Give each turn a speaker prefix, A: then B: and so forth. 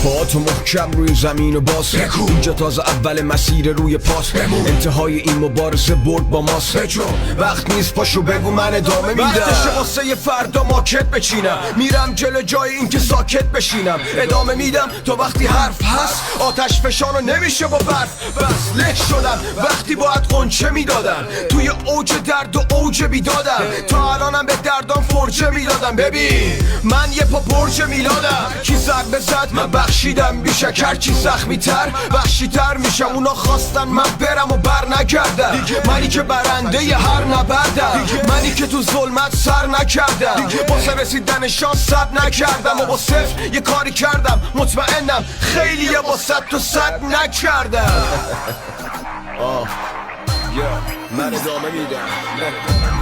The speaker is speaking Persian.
A: پاهاتو محکم روی زمین و باز اینجا تازه اول مسیر روی پاس انتهای این مبارزه برد با ماست. وقت نیست پاشو بگو من ادامه میدم. وقتشه واسه یه فردا ماکت بچینم، میرم جلو جای این که ساکت بشینم. ادامه میدم تا وقتی حرف هست، آتش فشانو نمیشه با برف. بس له شدم وقتی باید قنچه میدادم، توی اوج درد و اوج بیدادم. تا الانم به دردام فرجه میدادم. ببین من یه پا برج میلادم، کی ضربه زد من بخشیدم. بیشک هرچی زخمی تر وحشی تر میشم. اونا خواستن من برم و بر نگردم، منی که برنده ی هر نبردم، منی که تو ظلمت سر نکردم. واسه رسیدن شانس صبر نکردم و با صفر یه کاری کردم. مطمئنم خیلی یه با صد تو صد نکردم. من ادامه میدم.